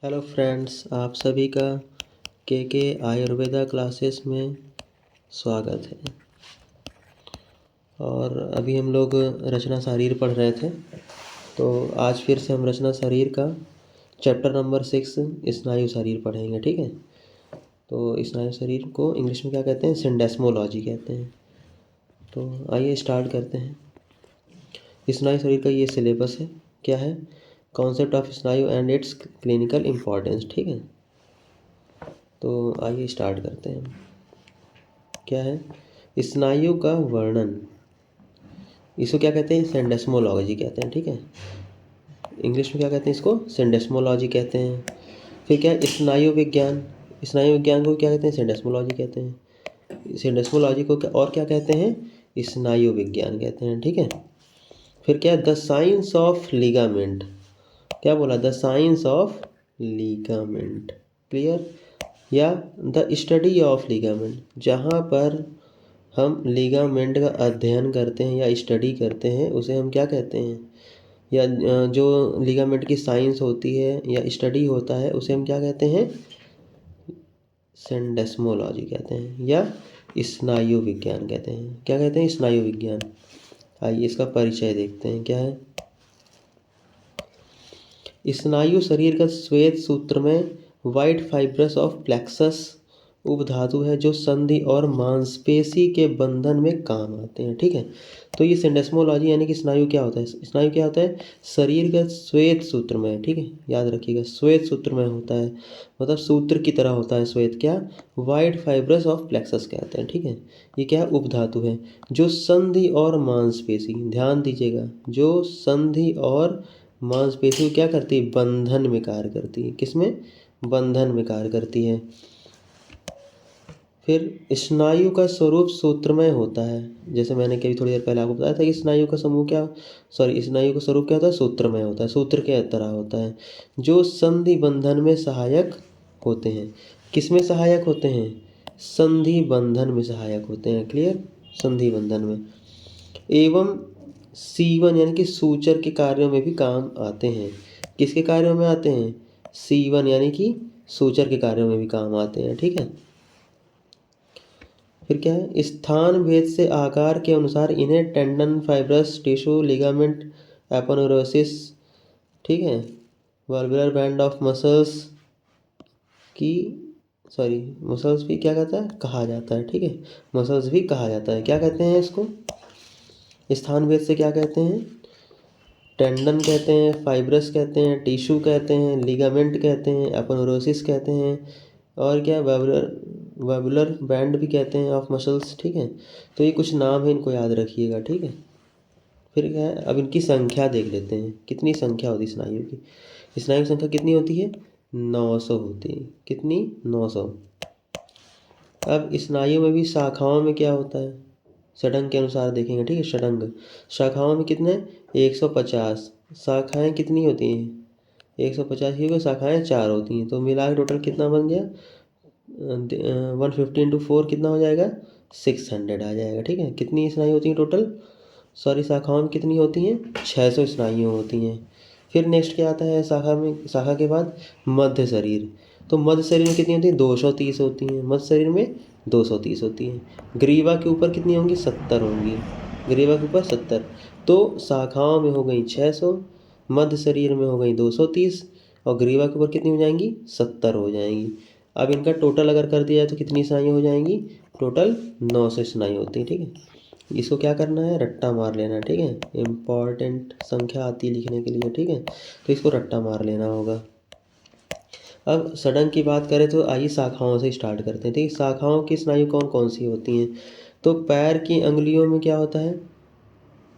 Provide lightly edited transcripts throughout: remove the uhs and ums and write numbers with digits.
Hello friends, आप सभी का के आयुर्वेदा क्लासेस में स्वागत है। और अभी हम लोग रचना शारीर पढ़ रहे थे, तो आज फिर से हम रचना शारीर का चैप्टर नंबर 6 स्नायु शरीर पढ़ेंगे। ठीक है, तो स्नायु शरीर को इंग्लिश में क्या कहते हैं? सिंडेस्मोलॉजी कहते हैं। तो आइए स्टार्ट करते हैं। स्नायु शरीर का ये सिलेबस है। क्या है? कॉन्सेप्ट ऑफ स्नायु एंड इट्स क्लिनिकल इम्पॉर्टेंस। ठीक है, तो आइए स्टार्ट करते हैं। क्या है? स्नायु का वर्णन, इसको क्या कहते हैं? सिंडेस्मोलॉजी कहते हैं। ठीक है, इंग्लिश में क्या कहते हैं? इसको सिंडेस्मोलॉजी कहते हैं। फिर क्या है? स्नायु विज्ञान, स्नायु विज्ञान को क्या कहते हैं? सिंडेस्मोलॉजी कहते हैं। सिंडेस्मोलॉजी को और क्या कहते हैं? स्नायु विज्ञान कहते हैं। ठीक है, फिर क्या है? The science of ligament. क्या बोला? The science of ligament. Clear? या द स्टडी ऑफ लिगामेंट, जहाँ पर हम लिगामेंट का अध्ययन करते हैं या स्टडी करते हैं, उसे हम क्या कहते हैं? या जो लिगामेंट की साइंस होती है या स्टडी होता है, उसे हम क्या कहते हैं? सिंडेस्मोलॉजी कहते हैं या स्नायु विज्ञान कहते हैं। क्या कहते हैं? स्नायु विज्ञान। आइए इसका परिचय देखते हैं। क्या है? स्नायु शरीर का श्वेत सूत्र में वाइट फाइब्रस ऑफ प्लेक्सस उपधातु है, जो संधि और मांसपेशी के बंधन में काम आते हैं। ठीक है, तो ये सिंडेस्मोलॉजी यानी कि स्नायु क्या होता है? स्नायु क्या होता है? शरीर का श्वेत सूत्र में। ठीक है, याद रखिएगा, श्वेत सूत्र में होता है, मतलब सूत्र की तरह होता है श्वेत। क्या? वाइट फाइब्रस ऑफ प्लेक्सस कहते हैं। ठीक है, ये क्या है? उपधातु है, जो संधि और मांसपेशी, ध्यान दीजिएगा, जो संधि और मांसपेशी क्या करती है? बंधन में कार्य करती है। किसमें? बंधन में कार्य करती है। फिर स्नायु का स्वरूप सूत्रमय होता है। जैसे मैंने कभी थोड़ी देर पहले आपको बताया था कि स्नायु का समूह क्या, स्नायु का स्वरूप क्या होता है? सूत्रमय होता है, सूत्र के तरह होता है, जो संधि बंधन में सहायक होते हैं। किस में सहायक होते हैं? संधि बंधन में सहायक होते हैं। क्लियर? संधि बंधन में। एवं सीवन यानी कि सूचर के कार्यों में भी काम आते हैं। किसके कार्यों में आते हैं? सीवन यानी कि सूचर के कार्यों में भी काम आते हैं। ठीक है, फिर क्या है? स्थान भेद से आकार के अनुसार इन्हें टेंडन, फाइब्रस टिश्यू, लिगामेंट, एपोनेुरोसिस, ठीक है, वर्बुलर बैंड ऑफ मसल्स की मसल्स भी क्या कहता है? कहा जाता है। ठीक है, मसल्स भी कहा जाता है। क्या कहते हैं इसको? स्थान भेद से क्या कहते हैं? टेंडन कहते हैं, फाइब्रस कहते हैं, टिश्यू कहते हैं, लिगामेंट कहते हैं, एपोनेुरोसिस कहते हैं, और क्या? वेबुलर बैंड भी कहते हैं ऑफ मसल्स। ठीक है, तो ये कुछ नाम है, इनको याद रखिएगा। ठीक है, फिर क्या है? अब इनकी संख्या देख लेते हैं, कितनी संख्या होती है स्नायु की। स्नायु की संख्या कितनी होती है? 900 होती है। कितनी? 900। अब स्नायु में भी शाखाओं में क्या होता है? षडंग के अनुसार देखेंगे। ठीक है, षडंग शाखाओं में कितने? 150। शाखाएं कितनी होती हैं? 150 की शाखाएं 4 होती हैं, तो मिला के टोटल कितना बन गया? 150 इंटू 4 कितना हो जाएगा? 600 आ जाएगा। ठीक है, कितनी स्नायु होती हैं टोटल? शाखाओं में कितनी होती हैं? 600 स्नायुएँ होती हैं। फिर नेक्स्ट क्या आता है? शाखा के बाद मध्य शरीर। तो मध्य शरीर में कितनी होती है? 230 होती हैं। मध्य शरीर में 230 होती हैं। ग्रीवा के ऊपर कितनी होंगी? 70 होंगी। ग्रीवा के ऊपर 70। तो शाखाओं में हो गई 600, मध्य शरीर में हो गई 230, और ग्रीवा के ऊपर कितनी हो जाएंगी? 70 हो जाएंगी। अब इनका टोटल अगर कर दिया जाए तो कितनी स्नायु हो जाएंगी? टोटल 900 स्नायु होती है। ठीक है, इसको क्या करना है? रट्टा मार लेना है। ठीक है, इम्पॉर्टेंट संख्या आती है लिखने के लिए। ठीक है, तो इसको रट्टा मार लेना होगा। अब षडंग की बात करें तो आइए शाखाओं से स्टार्ट करते हैं। ठीक है, शाखाओं की स्नायु कौन कौन सी होती हैं? तो पैर की अंगुलियों में क्या होता है?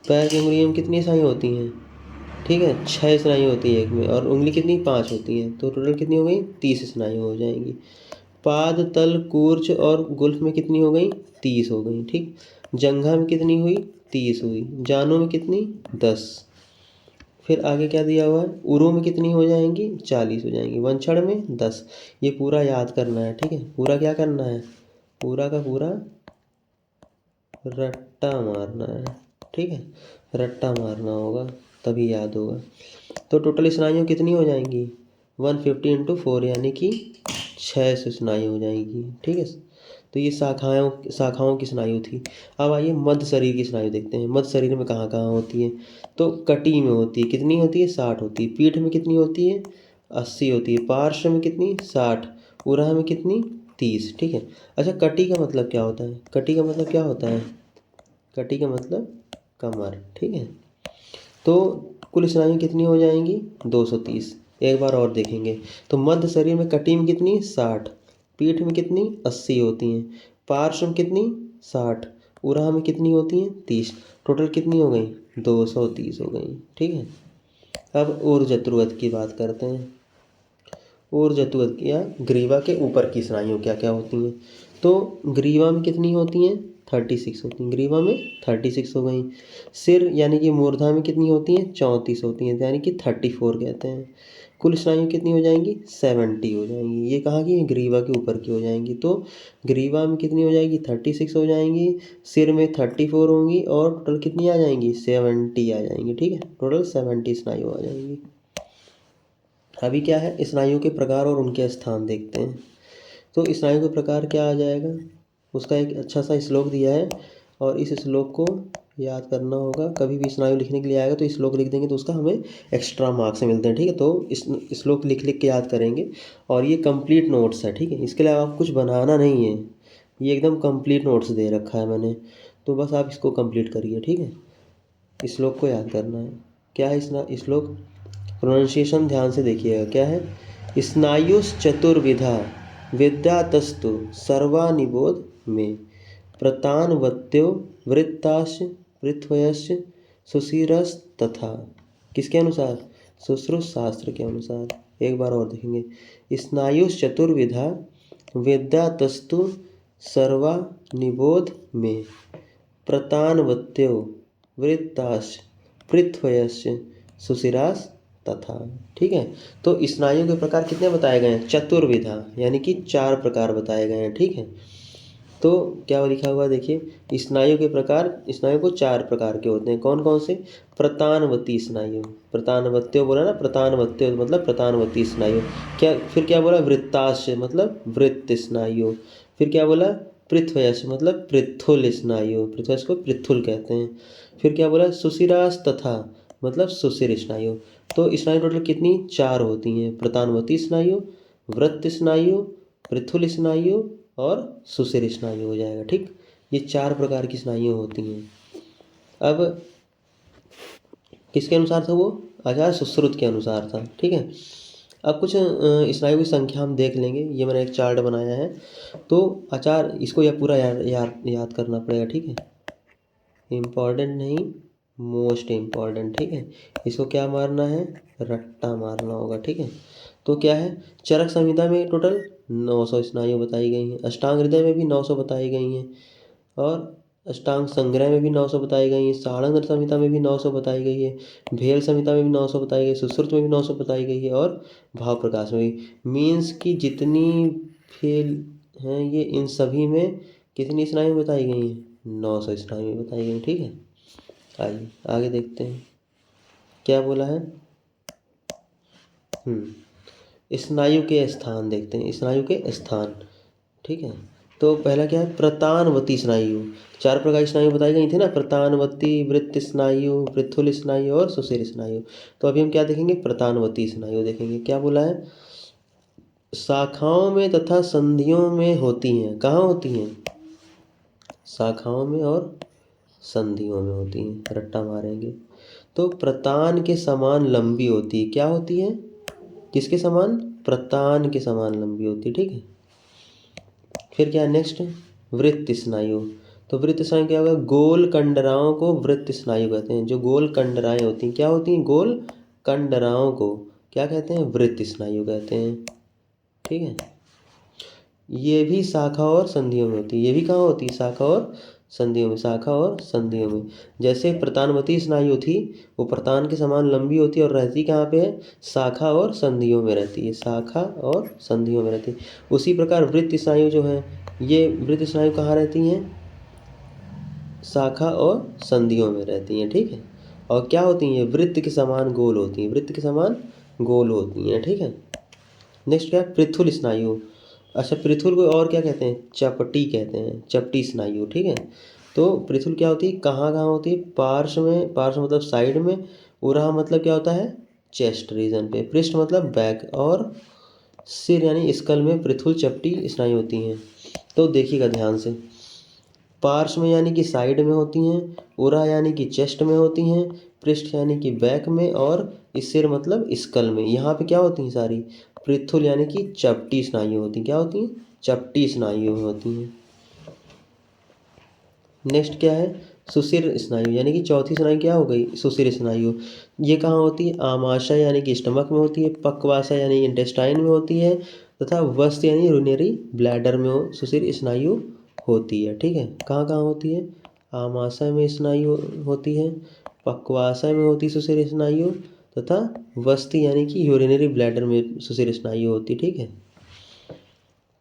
पैर की अंगुलियों में कितनी स्नायु होती हैं? ठीक है, 6 स्नायु होती है एक में, और उंगली कितनी? 5 होती हैं, तो टोटल कितनी हो गई? 30 स्नायु हो जाएंगी। पाद, तल, कूर्च और गुल्फ में कितनी हो गई? 30 हो गई। ठीक, जंघा में कितनी हुई? 30 हुई। जानों में कितनी? 10। फिर आगे क्या दिया हुआ है? उरों में कितनी हो जाएंगी? 40 हो जाएंगी। वंशड़ में 10। ये पूरा याद करना है। ठीक है, पूरा क्या करना है? पूरा का पूरा रट्टा मारना है। ठीक है, रट्टा मारना होगा तभी याद होगा। तो टोटल स्नायुएँ कितनी हो जाएंगी? 150 इंटू 4 यानी कि 600 स्नायु हो जाएगी। ठीक है, तो ये शाखाओं की स्नायु थी। अब आइए मध्य शरीर की स्नायु देखते हैं। मध्य शरीर में कहाँ कहाँ होती है, तो कटी में होती है। कितनी होती है, 60 होती है। पीठ में कितनी होती है, 80 होती है। पार्श्व में कितनी, 60। उरहा में कितनी, 30। ठीक है। अच्छा, कटी का मतलब क्या होता है, कटी का मतलब क्या होता है, कटी का मतलब कमर। ठीक है, तो कुल स्नायु कितनी हो जाएंगी, 230। एक बार और देखेंगे, तो मध्य शरीर में कटी में कितनी, 60। पीठ में कितनी, 80 होती हैं। पार्श्व में कितनी, 60। उरहा में कितनी होती हैं, 30। टोटल कितनी हो गई, 230 हो गई। ठीक है। अब ऊर्ध्व चतुर्वृत्त की बात करते हैं। ऊर्ध्व चतुर्वृत्त या ग्रीवा के ऊपर की स्नायु क्या क्या होती हैं, तो ग्रीवा में कितनी होती हैं, 36 होती हैं। ग्रीवा में 36 हो गई। सिर यानी कि मूर्धा में कितनी होती हैं, 34 होती हैं, यानी कि 34 कहते हैं। कुल स्नायु कितनी हो जाएंगी, 70 हो जाएंगी। ये कहाँ की, ग्रीवा के ऊपर की हो जाएंगी। तो ग्रीवा में कितनी हो जाएगी, 36 हो जाएंगी। सिर में 34 होंगी और टोटल कितनी आ जाएंगी, 70 आ जाएंगी। ठीक है, टोटल 70 स्नायु आ जाएंगी। अभी क्या है, स्नायु के प्रकार और उनके स्थान देखते हैं। तो स्नायु के प्रकार क्या आ जाएगा, उसका एक अच्छा सा श्लोक दिया है और इस श्लोक को याद करना होगा। कभी भी स्नायु लिखने के लिए आएगा तो श्लोक लिख देंगे तो उसका हमें एक्स्ट्रा मार्क्स मिलते हैं। ठीक है, तो इस श्लोक लिख लिख के याद करेंगे और ये कंप्लीट नोट्स है। ठीक है, इसके लिए आप कुछ बनाना नहीं है, ये एकदम कंप्लीट नोट्स दे रखा है मैंने, तो बस आप इसको कंप्लीट करिए। ठीक है, इस श्लोक को याद करना है। क्या है इस श्लोक, प्रोनाउंसिएशन ध्यान से देखिएगा। क्या है, स्नायुष चतुर्विधा विद्यातस्तु सर्वानिबोध में प्रतानवत्यो वृत्ताश पृथ्वयश्च सुशिरस तथा। किसके अनुसार, सुश्रुत शास्त्र के अनुसार। एक बार और देखेंगे, स्नायुष चतुर्विधा विद्यातस्तु सर्वानिबोध में प्रतानवत्यो वृत्ताश पृथ्वयश्च सुशिरास तथा। ठीक है, तो स्नायु के प्रकार कितने बताए गए हैं, चतुर्विधा, यानी कि 4 प्रकार बताए गए हैं। ठीक है, तो क्या लिखा हुआ देखिए, स्नायु के प्रकार, स्नायु को 4 प्रकार के होते हैं। कौन कौन से, प्रतानवती स्नायु, प्रतानवत्यो बोला ना, प्रतानवत्यो मतलब प्रतानवती स्नायु। क्या, फिर क्या बोला, वृत्ताश मतलब वृत्त स्नायु। फिर क्या बोला, पृथ्वयश मतलब पृथुल स्नायु, पृथ्वयश को पृथुल कहते हैं। फिर क्या बोला, सुशिरास तथा मतलब सुशिर स्नायु। तो स्नायु टोटल कितनी, 4 होती हैं, प्रतानवती स्नायु, वृत्त स्नायु, पृथुल स्नायु और सुशिर स्नायु हो जाएगा। ठीक, ये 4 प्रकार की स्नायुएं होती हैं। अब किसके अनुसार था वो, आचार्य सुश्रुत के अनुसार था। ठीक है, अब कुछ स्नायु की संख्या हम देख लेंगे। ये मैंने एक चार्ट बनाया है, तो आचार्य इसको यह पूरा याद करना पड़ेगा। ठीक है, इम्पॉर्टेंट नहीं, मोस्ट इम्पॉर्टेंट। ठीक है, इसको क्या मारना है, रट्टा मारना होगा। ठीक है, तो क्या है, चरक संहिता में टोटल 900 स्नायु बताई गई हैं। अष्टांग हृदय में भी 900 बताई गई हैं और अष्टांग संग्रह में भी 900 बताई गई हैं। सारंग संहिता में भी 900 बताई गई है। भेल संहिता में भी 900 बताई गई, सुश्रुत में भी 900 बताई गई है और भाव प्रकाश में भी। मीन्स की जितनी फेल हैं ये, इन सभी में कितनी स्नायु बताई गई हैं, 900 स्नायु बताई गई। ठीक है, आइए आगे देखते हैं क्या बोला है। स्नायु के स्थान देखते हैं, स्नायु के स्थान। ठीक है, तो पहला क्या है, प्रतानवती स्नायु। 4 प्रकार की स्नायु बताई गई थी ना, प्रतानवती, वृत्त स्नायु, पृथुल स्नायु और सुशिर स्नायु। तो अभी हम क्या देखेंगे, प्रतानवती स्नायु देखेंगे। क्या बोला है, शाखाओं में तथा संधियों में होती हैं। कहाँ होती हैं, शाखाओं में और संधियों में होती हैं। रट्टा मारेंगे, तो प्रतान के समान लंबी होती है। क्या होती है, किसके समान, प्रतान के समान लंबी होती है। ठीक है, फिर क्या है नेक्स्ट, वृत्त स्नायु। तो वृत्त स्नायु क्या होगा, गोल कंडराओं को वृत्त स्नायु कहते हैं। जो गोल कंडराएं होती हैं, क्या होती हैं, गोल कंडराओं को क्या कहते हैं, वृत्त स्नायु कहते हैं। ठीक है, ये भी शाखा और संधियों में होती है। ये भी कहाँ होती है, शाखा और संधियों में, शाखा और संधियों में। जैसे प्रतानवती स्नायु थी, वो प्रतान के समान लंबी होती है और रहती कहाँ पे है, शाखा और संधियों में रहती है, शाखा और संधियों में रहती है। उसी प्रकार वृत्त स्नायु जो है, ये वृत्त स्नायु कहाँ रहती हैं, शाखा और संधियों में रहती हैं। ठीक है, और क्या होती हैं, वृत्त के समान गोल होती हैं, वृत्त के समान गोल होती हैं। ठीक है, नेक्स्ट क्या है, पृथुल स्नायु। अच्छा, पृथुल को और क्या कहते हैं, चपटी कहते हैं, चपटी स्नायु, ठीक है। तो पृथुल क्या होती है, कहाँ कहाँ होती है, पार्श्व में, पार्श्व मतलब साइड में, उरहा मतलब क्या होता है, चेस्ट रीजन पे, पृष्ठ मतलब बैक, और सिर यानी स्कल में पृथुल चपटी स्नायु होती हैं। तो देखिएगा ध्यान से, पार्श्व में यानी कि साइड में होती हैं, उरा यानी कि चेस्ट में होती हैं, पृष्ठ यानी कि बैक में, और सिर मतलब स्कल में। यहाँ पे क्या होती हैं सारी, पृथुल यानी कि चपटी स्नायु होती हैं। क्या होती हैं, चपटी स्नायु होती हैं। नेक्स्ट क्या है, सुशिर स्नायु, यानी कि चौथी स्नायु क्या हो गई, सुशिर स्नायु। ये कहाँ होती है, आमाशय यानी कि स्टमक में होती है, पक्वाशय यानी इंटेस्टाइन में होती है, तथा वस्त यानी यूरिनरी ब्लैडर में सुशिर स्नायु होती है, ठीक है। कहाँ कहाँ होती है, आमाशय में स्नायु होती है, पक्वाशय में होती है सुशिर स्नायु, तथा वस्ती यानी कि यूरिनरी ब्लैडर में सुशिर स्नायु होती है, ठीक है।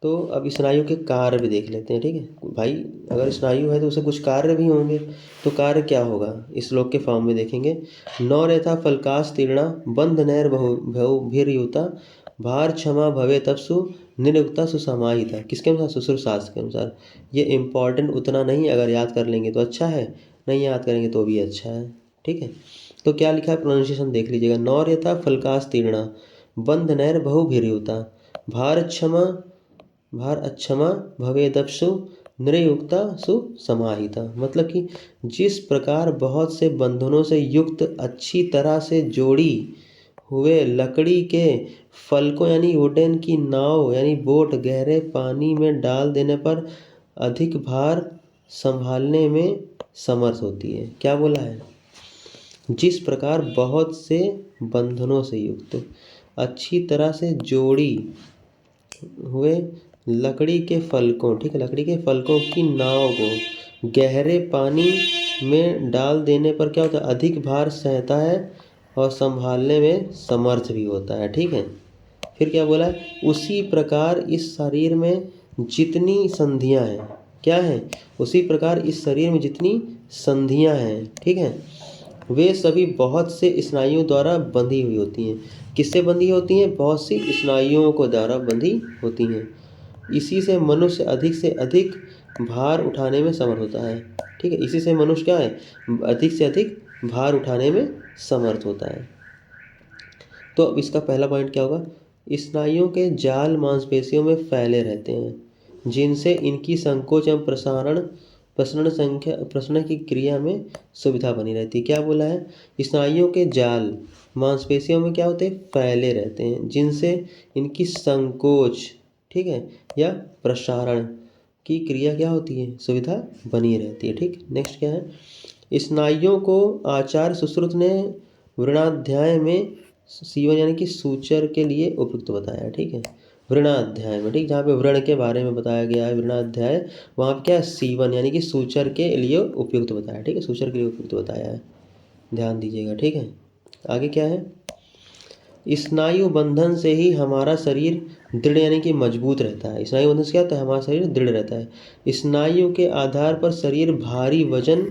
तो अब स्नायु के कार्य भी देख लेते हैं, ठीक है भाई। अगर स्नायु है तो उसे कुछ कार्य भी होंगे, तो कार्य क्या होगा, इस श्लोक के फॉर्म में देखेंगे। नौ यथा फलकास तीर्णा बंध नैर बहुभिर्युता भार क्षमा भवे तपसु निरुक्ता सुसमाहिता। किसके अनुसार, सुश्रुतशास्त्र के अनुसार। ये इम्पॉर्टेंट उतना नहीं, अगर याद कर लेंगे तो अच्छा है, नहीं याद करेंगे तो भी अच्छा है, ठीक है। तो क्या लिखा है, प्रोनाउंसिएशन देख लीजिएगा। नौ यथा फलकास तीर्णा बंध नैर बहुभिर्युता भार क्षमा, भार अक्षमा भवेदप्सु नृयुक्ता सुसमाहिता। मतलब कि जिस प्रकार बहुत से बंधनों से युक्त अच्छी तरह से जोड़ी हुए लकड़ी के फलकों यानी वुडन की नाव यानी बोट गहरे पानी में डाल देने पर अधिक भार संभालने में समर्थ होती है। क्या बोला है, जिस प्रकार बहुत से बंधनों से युक्त अच्छी तरह से जोड़ी हुए लकड़ी के फलकों, ठीक है, लकड़ी के फलकों की नाव को गहरे पानी में डाल देने पर क्या होता है, अधिक भार सहता है और संभालने में समर्थ भी होता है, ठीक है। फिर क्या बोला है, उसी प्रकार इस शरीर में जितनी संधियां हैं, क्या है, उसी प्रकार इस शरीर में जितनी संधियां हैं, ठीक है, वे सभी बहुत से स्नायुओं द्वारा बंधी हुई होती हैं। किससे बंधी होती हैं, बहुत सी स्नायुओं को द्वारा बंधी होती हैं। इसी से मनुष्य अधिक से अधिक भार उठाने में समर्थ होता है, ठीक है। इसी से मनुष्य क्या है, अधिक से अधिक भार उठाने में समर्थ होता है। तो अब इसका पहला पॉइंट क्या होगा, स्नायुओं के जाल मांसपेशियों में फैले रहते हैं, जिनसे इनकी संकोच एवं प्रसारण प्रसरण की क्रिया में सुविधा बनी रहती है। क्या बोला है, स्नायुओं के जाल मांसपेशियों में क्या होते हैं, फैले रहते हैं, जिनसे इनकी संकोच, ठीक है, या प्रसारण की क्रिया क्या होती है, सुविधा बनी रहती है, ठीक। नेक्स्ट क्या है, स्नायुओं को आचार्य सुश्रुत ने व्रणाध्याय में सीवन यानी कि सूचर के लिए उपयुक्त बताया है, ठीक है। व्रणाध्याय में, ठीक, जहाँ पे व्रण के बारे में बताया गया है व्रणाध्याय, वहाँ पे क्या है, सीवन यानी कि सूचर के लिए उपयुक्त बताया, ठीक है, सूचर के लिए उपयुक्त बताया है, ध्यान दीजिएगा, ठीक है। आगे क्या है, स्नायु बंधन से ही हमारा शरीर दृढ़ यानी कि मजबूत रहता है। स्नायु बंधन से क्या होता है, हमारा शरीर दृढ़ रहता है। स्नायु के आधार पर शरीर भारी वजन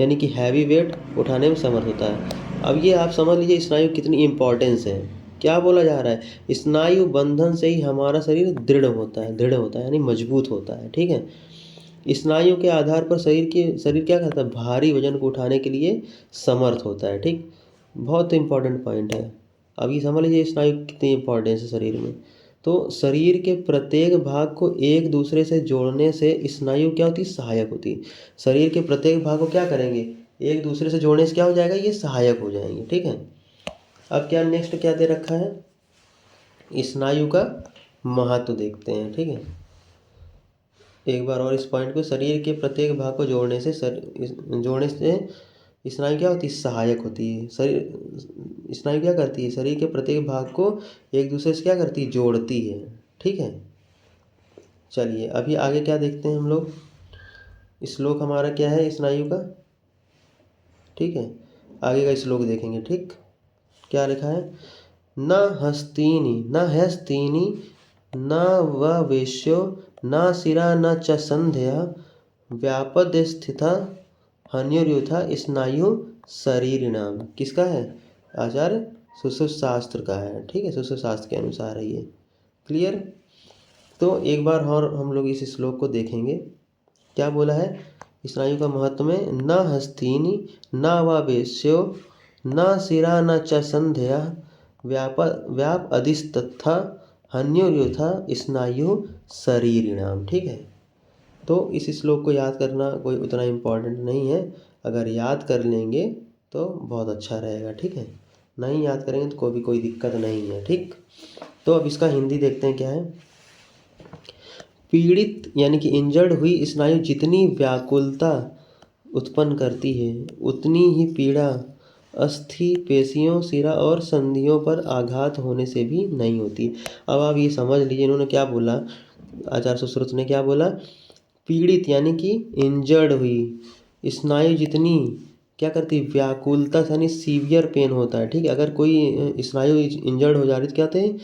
यानी कि हैवी वेट उठाने में समर्थ होता है। अब ये आप समझ लीजिए स्नायु कितनी इंपॉर्टेंस है। क्या बोला जा रहा है, स्नायु बंधन से ही हमारा शरीर दृढ़ होता है यानी मजबूत होता है, ठीक है। स्नायु के आधार पर शरीर क्या करता है, भारी वजन को उठाने के लिए समर्थ होता है, ठीक। बहुत इंपॉर्टेंट पॉइंट है। अब ये समझ लीजिए स्नायु कितनी इंपॉर्टेंस है शरीर में। तो शरीर के प्रत्येक भाग को एक दूसरे से जोड़ने से स्नायु क्या होती है, सहायक होती है। शरीर के प्रत्येक भाग को क्या करेंगे, एक दूसरे से जोड़ने से क्या हो जाएगा, ये सहायक हो जाएंगे, ठीक है। अब क्या नेक्स्ट क्या दे रखा है, स्नायु का महत्व देखते हैं, ठीक है। एक बार और इस पॉइंट को, शरीर के प्रत्येक भाग को जोड़ने से स्नायु क्या होती है, सहायक होती है। शरीर स्नायु क्या करती है, शरीर के प्रत्येक भाग को एक दूसरे से क्या करती है, जोड़ती है, ठीक है। चलिए अभी आगे क्या देखते हैं हम लोग, श्लोक हमारा क्या है स्नायु का, ठीक है। आगे का श्लोक देखेंगे, ठीक। क्या लिखा है, न हस्तीनि न वेश्यो न शिरा न च संध्या व्यापद स्थिता हन्योर्युथा स्नायु शरीर नाम। किसका है, आचार्य सुश्रुतशास्त्र का है, ठीक है, सुश्रुतशास्त्र के अनुसार है ये, क्लियर। तो एक बार और हम लोग इस श्लोक को देखेंगे। क्या बोला है स्नायु का महत्व में, न हस्तीनि न वा वेश्यो न शिरा न च संध्या व्याप अधिस्तथा हन्योर्युथा स्नायु शरीरिणाम। ठीक है, तो इस श्लोक को याद करना कोई उतना इम्पोर्टेंट नहीं है, अगर याद कर लेंगे तो बहुत अच्छा रहेगा। ठीक है, नहीं याद करेंगे तो कोई दिक्कत नहीं है। ठीक, तो अब इसका हिंदी देखते हैं क्या है। पीड़ित यानी कि इंजर्ड हुई स्नायु जितनी व्याकुलता उत्पन्न करती है उतनी ही पीड़ा अस्थि पेशियों सिरा और संधियों पर आघात होने से भी नहीं होती। अब आप ये समझ लीजिए इन्होंने क्या बोला, आचार्य सुश्रुत ने क्या बोला, पीड़ित यानी कि इंजर्ड हुई स्नायु जितनी क्या करती, व्याकुलता यानी सीवियर पेन होता है। ठीक है, अगर कोई स्नायु इंजर्ड हो जा रही तो क्या होता है,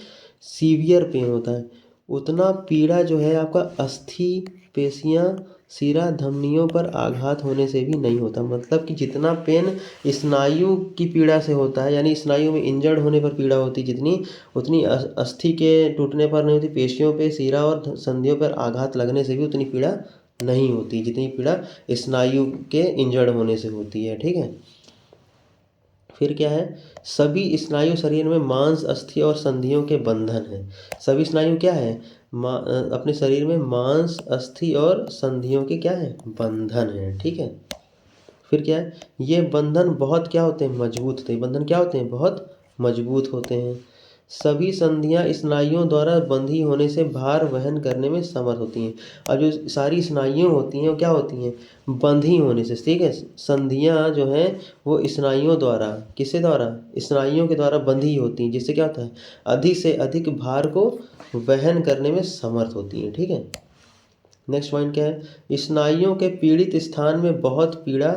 सीवियर पेन होता है, उतना पीड़ा जो है आपका अस्थि पेशियाँ सिरा धमनियों पर आघात होने से भी नहीं होता। मतलब कि जितना पेन स्नायु की पीड़ा से होता है, यानी स्नायु में इंजर्ड होने पर पीड़ा होती जितनी, उतनी अस्थि के टूटने पर नहीं होती, पेशियों पे सिरा और संधियों पर आघात लगने से भी उतनी पीड़ा नहीं होती जितनी पीड़ा स्नायु के इंजर्ड होने से होती है। ठीक है, फिर क्या है, सभी स्नायु शरीर में मांस अस्थि और संधियों के बंधन है। सभी स्नायु क्या है, अपने शरीर में मांस अस्थि और संधियों के क्या है, बंधन है। ठीक है, फिर क्या है, ये बंधन बहुत क्या होते हैं, मजबूत होते हैं। बंधन क्या होते हैं, बहुत मजबूत होते हैं। सभी संधियां स्नायुओं द्वारा बंधी होने से भार वहन करने में समर्थ होती हैं। और जो सारी स्नायुएं होती हैं वो क्या होती हैं, बंधी होने से। ठीक है, संधियां जो हैं वो स्नायुओं द्वारा, किसके द्वारा, स्नायुओं के द्वारा बंधी होती हैं, जिससे क्या होता है, अधिक से अधिक भार को वहन करने में समर्थ होती हैं। ठीक है, नेक्स्ट पॉइंट क्या है, स्नायुओं के पीड़ित स्थान में बहुत पीड़ा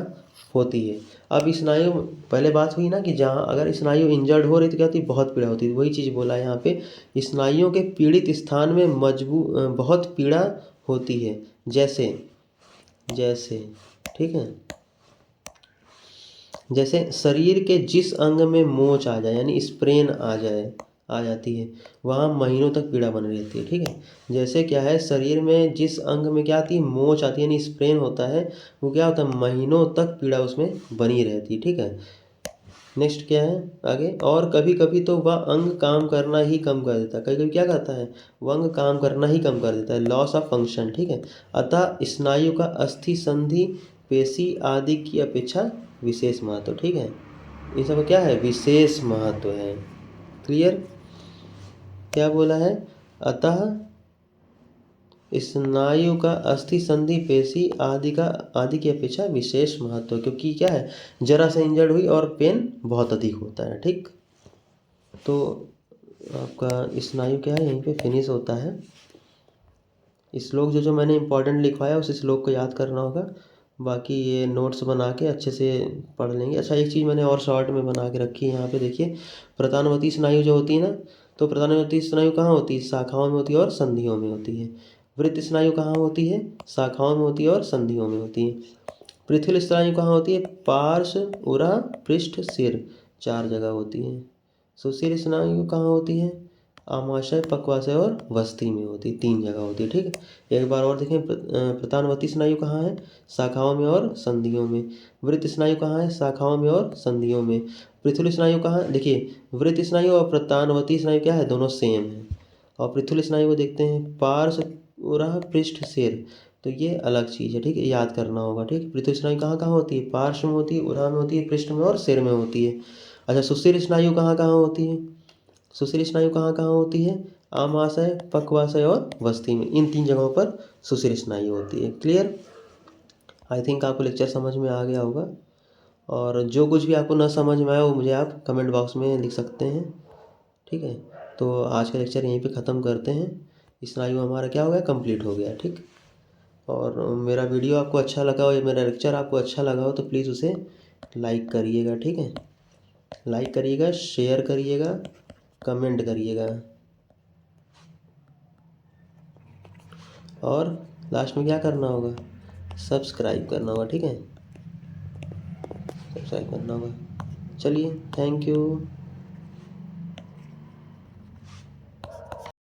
होती है। अब स्नायु, पहले बात हुई ना कि जहाँ अगर स्नायु इंजर्ड हो रही तो क्या होती है, बहुत पीड़ा होती है। वही चीज़ बोला है यहाँ पे, स्नायुओं के पीड़ित स्थान में बहुत पीड़ा होती है। जैसे जैसे ठीक है, जैसे शरीर के जिस अंग में मोच आ जाए यानी स्प्रेन आ जाती है, वहाँ महीनों तक पीड़ा बनी रहती है। ठीक है, जैसे क्या है, शरीर में जिस अंग में क्या आती है, मोच आती है यानी स्प्रेन होता है, वो क्या होता है, महीनों तक पीड़ा उसमें बनी रहती है। ठीक है, नेक्स्ट क्या है आगे, और कभी कभी तो वह अंग काम करना ही कम कर देता है। कभी कभी क्या करता है, वह अंग काम करना ही कम कर देता है, लॉस ऑफ फंक्शन। ठीक है, अतः स्नायु का अस्थि संधि पेशी आदि की अपेक्षा विशेष महत्व। ठीक है, ये सब क्या है, विशेष महत्व है। क्लियर, क्या बोला है, अतः स्नायु का अस्थि संधि पेशी आदि की अपेक्षा विशेष महत्व, क्योंकि क्या है, जरा से इंजर्ड हुई और पेन बहुत अधिक होता है। ठीक, तो आपका स्नायु क्या है यहीं पे फिनिश होता है। श्लोक जो मैंने इंपॉर्टेंट लिखवाया उस श्लोक को याद करना होगा, बाकी ये नोट्स बना के अच्छे से पढ़ लेंगे। अच्छा, एक चीज़ मैंने और शॉर्ट में बना के रखी है यहाँ पे, देखिए प्रतानवती स्नायु जो होती है ना, तो प्रतानवती स्नायु कहाँ होती है, शाखाओं में होती है और संधियों में होती है। वृत्त स्नायु कहाँ होती है, शाखाओं में होती है और संधियों में होती है। पृथुल स्नायु कहाँ होती है, पार्श्व उरा पृष्ठ सिर, 4 जगह होती है। सुशिर स्नायु कहाँ होती है, आमाशय पक्वाशय और वस्ती में होती है, 3 जगह होती है। ठीक है, एक बार और देखें, प्रतानवती स्नायु कहाँ है, शाखाओं में और संधियों में। वृत्त स्नायु कहाँ है, शाखाओं में और संधियों में। पृथुल स्नायु कहाँ, देखिए वृत्त स्नायु और प्रतानवती स्नायु क्या है, दोनों सेम है। और पृथुल स्नायु को देखते हैं, पार्श्व उरा पृष्ठ सिर, तो ये अलग चीज़ है। ठीक है, याद करना होगा। ठीक, पृथुल स्नायु कहाँ कहाँ होती है, पार्श्व में होती है, उरा में होती है, पृष्ठ में और सिर में होती है। अच्छा, सुशिर स्नायु कहाँ कहाँ होती है, सुशिर स्नायु कहाँ कहाँ होती है, आमाशय पक्वाशय और वस्ती में, इन 3 जगहों पर सुशिर स्नायु होती है। क्लियर, आई थिंक आपको लेक्चर समझ में आ गया होगा, और जो कुछ भी आपको ना समझ में आया वो मुझे आप कमेंट बॉक्स में लिख सकते हैं। ठीक है, तो आज का लेक्चर यहीं पे ख़त्म करते हैं। स्नायु हमारा क्या हो गया, कंप्लीट हो गया। ठीक, और मेरा वीडियो आपको अच्छा लगा हो या मेरा लेक्चर आपको अच्छा लगा हो तो प्लीज़ उसे लाइक करिएगा। ठीक है, लाइक करिएगा, शेयर करिएगा, कमेंट करिएगा, और लास्ट में क्या करना होगा, सब्सक्राइब करना होगा। ठीक है, सब्सक्राइब करना होगा। चलिए, थैंक यू।